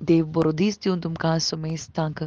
देव बरो दीस दिवन तुमकां आसूं मेस्तांक.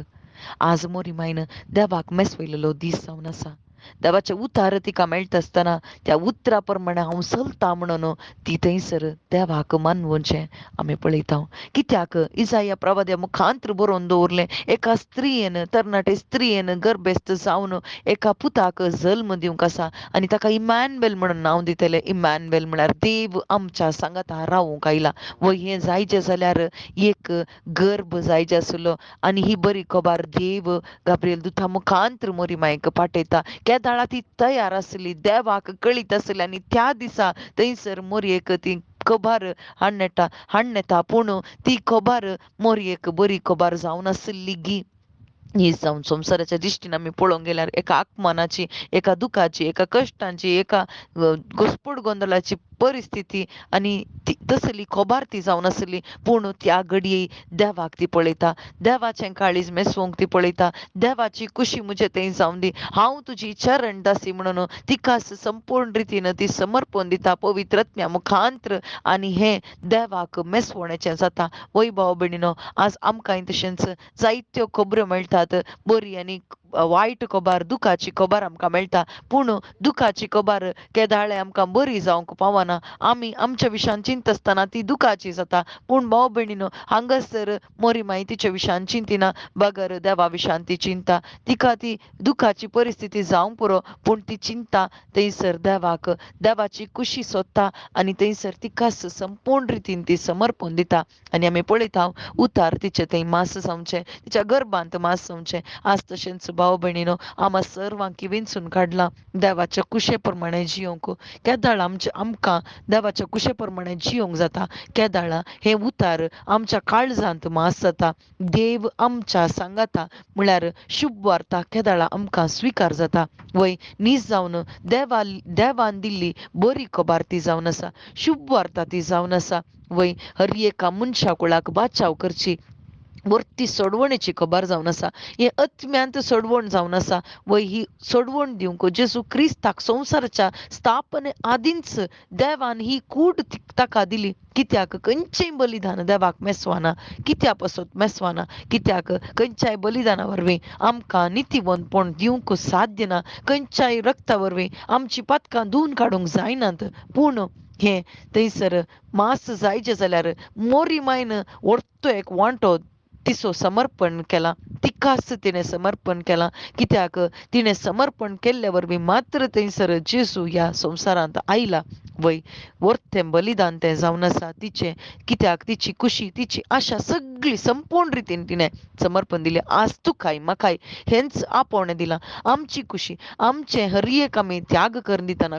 आज मोरी मायन देवाक मेसवयलेलो दीस जावन आसा. देवाचे उतार तिका मेळटा आसतना त्या उतरा प्रमाणे हांव चलता म्हणून ती थंयसर देवाक मानवचें आमी पळयता. कित्याक इसाया प्रवाद्या मुखांत्र बरोवन दवरलें, एका स्त्रियेन तरणाटे स्त्रियेन गर्भेस्त जावन एका पुताक जल्म दिवंक आसा आनी ताका इमॅन्युएल म्हणून नांव दितलें. इमॅन्युएल म्हळ्यार देव आमच्या सांगाता रावूंक आयला. व हें जायचें जाल्यार एक गर्भ जायचे आसलो आनी ही बरी खबर देव गाब्रिएल दुता मुखांत्र मोरी मायक पाठयता. केदाळा ती तयार आसली, देवाक कळीत आसली आनी त्या दिसा थंयसर मोरयेक ती खबर हाडून येता. पूण ती खबर मोरयेक बरी खबर जावन आसली गी. ही जावन संवसाराच्या दिश्टीन आमी पळोवंक गेल्यार एका आत्मानाची, एका दुखाची, एका कश्टांची, एका घुसपड गोंदळाची परिस्थिती आनी तसली खबर ती जावन आसली. पूण त्या घडये देवाक ती पळयता, देवाचें काळीज मेसवंक ती पळयता. देवाची कुशी म्हजे थंय जावन दी, हांव तुजी चरण दासी म्हणून तिकाच संपूर्ण रितीन ती समर्पण दिता पवित्र आत्म्या मुखांत्र. आनी हें देवाक मेसवणेचें जाता. वय भाव भयणीनो, आज आमकांय तशेंच जायत्यो खबरो मेळटात, बरी आनी वायट खबर, दुखाची खबर आमकां मेळटा. पूण दुखाची खबर केदाळे आमकां बरी जावंक पावना. आमी आमच्या विशयान चिंत आसतना ती दुखाची जाता. पूण भाव भयणीनो, हांगासर मोरी माय तिच्या विशयान चिंतिना, बगर देवा विशयान ती चिंता. तिका ती दुखाची परिस्थिती जावं पुरो, पूण ती चिंता थंयसर देवाक, देवाची कुशी सोदता आनी थंयसर तिकाच संपूर्ण रितीन ती समर्पण दिता. आनी आमी पळयता उतार तिचे थंय मास जावचें, तिच्या गर्भांत मास जावचें. आज तशेंच भाव भयणीनो, आम्हा सर्वांक विंचून काडलां देवाच्या कुशे प्रमाणे जियोंक. केदाळ आमकां देवाच्या कुशे प्रमाणे जियोंक जाता. केदाळ हें उतार आमच्या काळजांत मास जाता. देव आमच्या सांगाता म्हळ्यार शुभ वार्ता केदाळ आमकां स्विकार जाता. वय नीज जावन देवान दिल्ली बरी खबर ती जावन आसा, शुभ वार्ता ती जावन आसा. वय हर एका मनशा कुळाक बाचाव करची वरती सोडवणेची खबर जावन आसा. हे अत्म्यांत सोडवण जावन आसा. वय ही सोडवण दिवंक जेजू क्रिस्ताक संवसाराच्या स्थापने आदींच देवान ही कूड ताका दिली. कित्याक खंयचेय बलिदान देवाक मेसवाना. कित्या पासत मेसवाना? कित्याक खंयच्याय बलिदाना वरवीं आमकां नितीवंतपण दिवंक साध्य ना. खंयच्याय रक्ता वरवीं आमची पातकां धुवन काडूंक जायनात. पूण हें थंयसर मास जायचें जाल्यार मोरी मायन व्हडतो एक वांटो तिचो समर्पण केला. तिकाच तिणें समर्पण केलां. कित्याक तिणें समर्पण केल्ले वरवीं मात्र थंयसर जेजू ह्या संवसारांत आयला. वय वर्तें बलिदान तें जावन आसा तिचें. कित्याक तिची कुशी, तिची आशा सगळी संपूर्ण रितीन तिणें समर्पण दिलें. आज तुकाय म्हाकाय हेंच आपोवणें दिलां. आमची कुशी, आमचें हर एक आमी त्याग करून दितना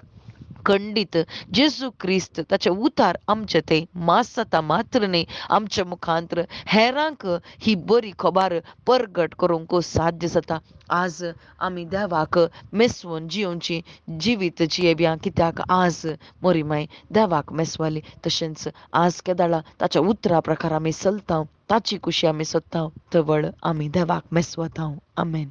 खंडीत जेजू क्रिस्त ताचे उतार आमचे ते मास जाता मात्र न्ही, आमच्या मुखांत्र हेरांक ही बरी खबर परगट करूंक साध्य जाता. आज आमी देवाक मेसवून जियोवची जिवीत जियेवया. कित्याक आज मोरी माय देवाक मेसवाली. तशेंच आज केदाळा ताच्या उतरा प्रकार आमी चलता, ताची कुशी आमी सोदता, तवळ आमी देवाक मेसवता. आमेन.